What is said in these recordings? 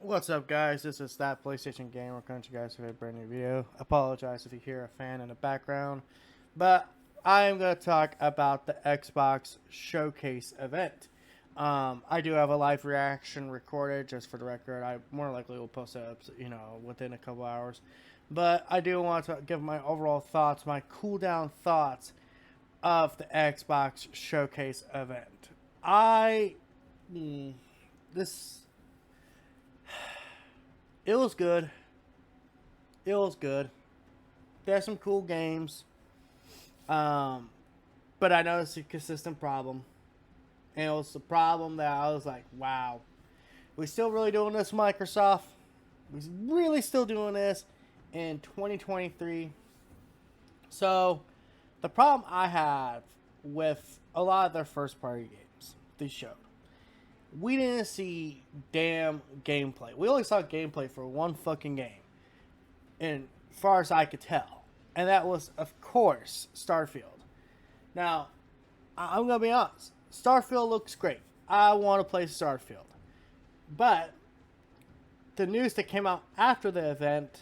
What's up, guys? This is That PlayStation Gamer coming to you guys with a brand new video. Apologize if you hear a fan in the background, but I am going to talk about the Xbox Showcase event. I do have a live reaction recorded, just for the record. I more likely will post it up, within a couple hours. But I do want to give my overall thoughts, my cool down thoughts of the Xbox Showcase event. This It was good. It was good. There's some cool games. But I noticed a consistent problem. And it was the problem that I was like, wow. We still really doing this, Microsoft? We really still doing this in 2023? So, the problem I have with a lot of their first party games they showed, we didn't see damn gameplay. We only saw gameplay for one fucking game, and far as I could tell, and that was, of course, Starfield. Now, I'm gonna be honest. Starfield looks great. I want to play Starfield, but the news that came out after the event,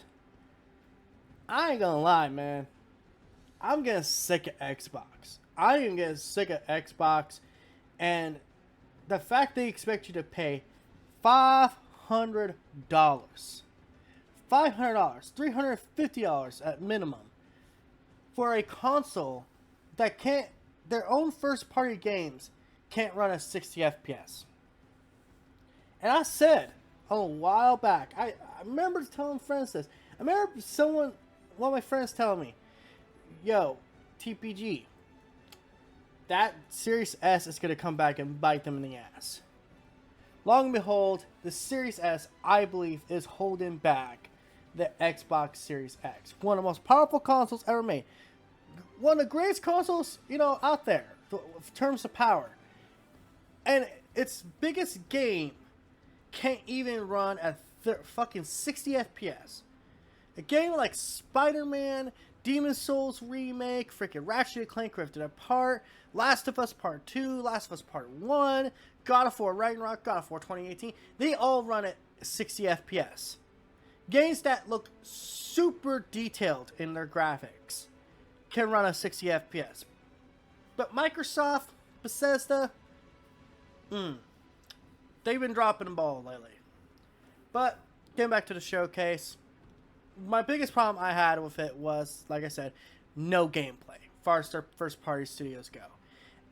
I ain't gonna lie, man. I'm getting sick of Xbox. I am getting sick of Xbox, and the fact they expect you to pay $500, $350 at minimum for a console that can't, their own first party games can't run at 60 FPS. And I said a while back, I remember telling friends this. I remember one of my friends telling me, yo, TPG, that Series S is going to come back and bite them in the ass. Long and behold, the Series S, I believe, is holding back the Xbox Series X. One of the most powerful consoles ever made. One of the greatest consoles, out there, in terms of power. And its biggest game can't even run at fucking 60 FPS. A game like Spider-Man, Demon's Souls Remake, freaking Ratchet & Clank Rift Apart, Last of Us Part 2, Last of Us Part 1, God of War Ragnarok, God of War 2018, they all run at 60 FPS. Games that look super detailed in their graphics can run at 60 FPS. But Microsoft, Bethesda, they've been dropping the ball lately. But, getting back to the showcase, my biggest problem I had with it was, like I said, no gameplay, as far as their first party studios go.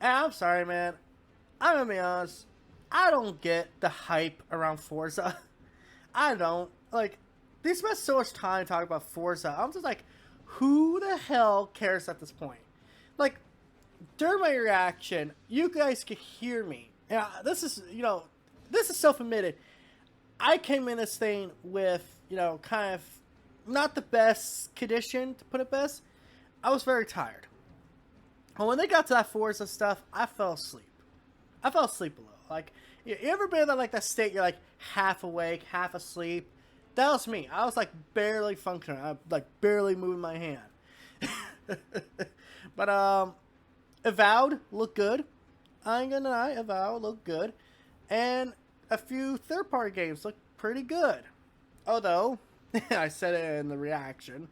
And I'm sorry, man. I'm gonna be honest. I don't get the hype around Forza. I don't. Like, they spent so much time talking about Forza. I'm just like, who the hell cares at this point? Like, during my reaction, you guys could hear me. And this is self-admitted. I came in this thing with, kind of not the best condition, to put it best. I was very tired. And when they got to that Forza stuff, I fell asleep. I fell asleep a little. Like, you ever been in that state, you're like half awake, half asleep? That was me. I was like barely functioning. I like barely moving my hand. But Avowed looked good. I ain't gonna lie, Avowed looked good. And a few third-party games looked pretty good. Although, I said it in the reaction,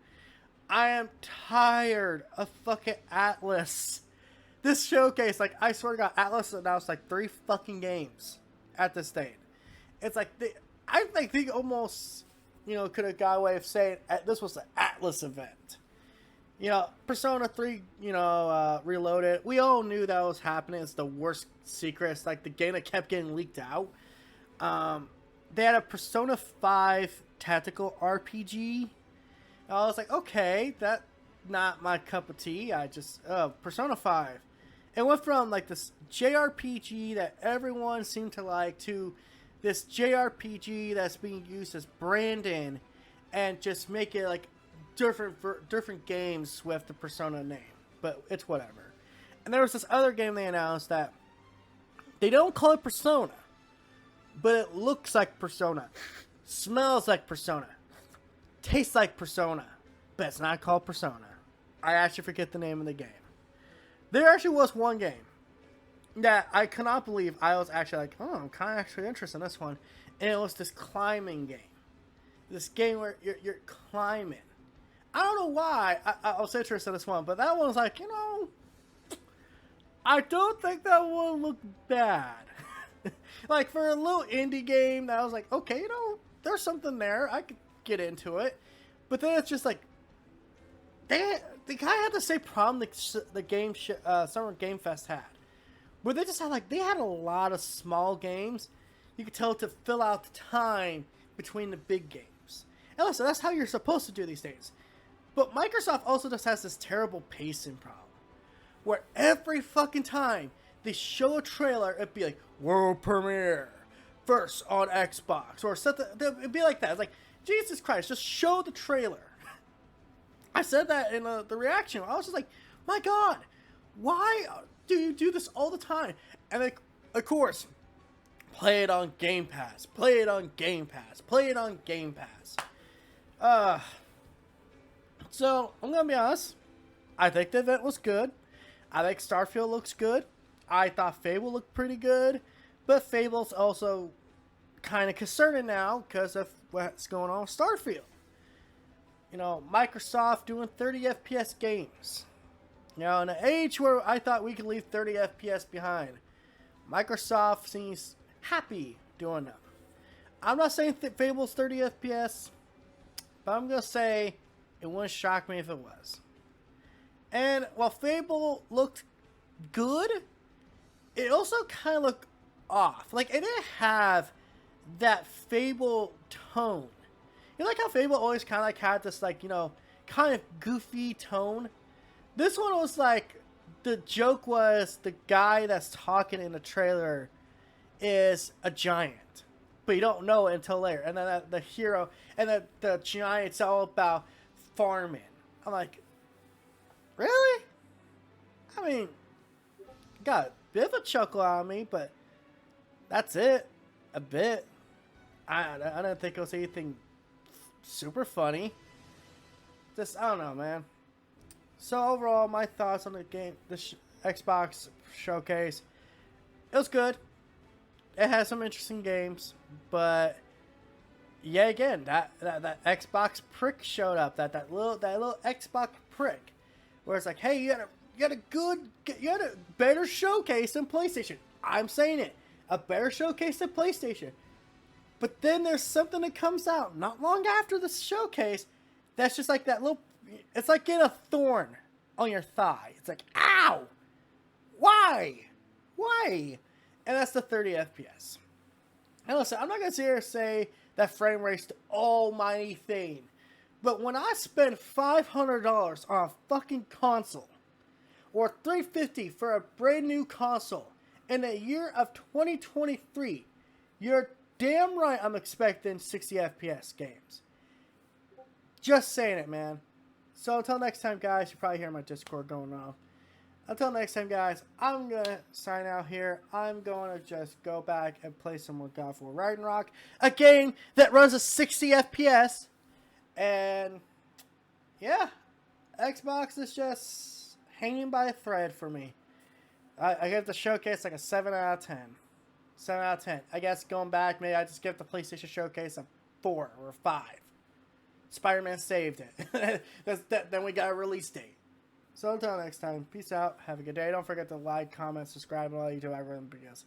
I am tired of fucking Atlas. This showcase, like, I swear to God, Atlas announced like 3 fucking games at this date. It's like, I think they almost, could have got away with saying this was the Atlas event. Persona 3, Reloaded. We all knew that was happening. It's the worst secret. It's like the game that kept getting leaked out. They had a Persona 5 tactical RPG. I was like, okay, that's not my cup of tea. Persona 5. It went from like this JRPG that everyone seemed to like to this JRPG that's being used as branding and just make it like different games with the Persona name. But it's whatever. And there was this other game they announced that they don't call it Persona, but it looks like Persona, smells like Persona, tastes like Persona, but it's not called Persona. I actually forget the name of the game. There actually was one game that I cannot believe I was actually like, oh, I'm kind of actually interested in this one. and it was this climbing game. This game where you're climbing. I don't know why I was interested in this one, but that one was like, I don't think that one looked bad. Like, for a little indie game, that was like, okay, there's something there. I could get into it. But then it's just like, the guy had the same problem the Summer Game Fest had. Where they just had, they had a lot of small games. You could tell to fill out the time between the big games. And listen, that's how you're supposed to do these days. But Microsoft also just has this terrible pacing problem. Where every fucking time they show a trailer, it'd be like, world premiere, first on Xbox, or something. It'd be like that. It's like, Jesus Christ, just show the trailer. I said that in the reaction. I was just like, my God, why do you do this all the time? And then, of course, play it on Game Pass, play it on Game Pass, play it on Game Pass. So, I'm going to be honest. I think the event was good. I think Starfield looks good. I thought Fable looked pretty good. But Fable's also kind of concerning now because of what's going on with Starfield. Microsoft doing 30 FPS games. In an age where I thought we could leave 30 FPS behind, Microsoft seems happy doing them. I'm not saying Fable's 30 FPS, but I'm going to say it wouldn't shock me if it was. And while Fable looked good, it also kind of looked off. Like, it didn't have that Fable tone. Like how Fable always kind of had this, kind of goofy tone? This one was like, the joke was the guy that's talking in the trailer is a giant. But you don't know it until later. And then the hero, and then the giant's all about farming. I'm like, really? I mean, got a bit of a chuckle out of me, but that's it. A bit. I didn't think it was anything super funny. Just, I don't know, man. So overall, my thoughts on the game, Xbox showcase, it was good. It has some interesting games, but yeah, again, that Xbox prick showed up. That little Xbox prick, where it's like, hey, you had a better showcase than PlayStation. I'm saying it, a better showcase than PlayStation. But then there's something that comes out not long after the showcase that's just like that little, it's like getting a thorn on your thigh. It's like, ow! Why? And that's the 30 FPS. And listen, I'm not going to sit here and say that frame rate's the almighty thing. But when I spend $500 on a fucking console, or $350 for a brand new console, in the year of 2023, you're damn right I'm expecting 60 FPS games. Just saying it, man. So until next time, guys, you probably hear my Discord going off. Until next time, guys, I'm going to sign out here. I'm going to just go back and play some more God of War Ragnarok. A game that runs at 60 FPS. And, yeah, Xbox is just hanging by a thread for me. I give the showcase like a 7 out of 10. 7 out of 10. I guess going back, maybe I just give the PlayStation Showcase a 4 or a 5. Spider-Man saved it. Then we got a release date. So until next time, peace out. Have a good day. Don't forget to like, comment, subscribe, and all you do. I really because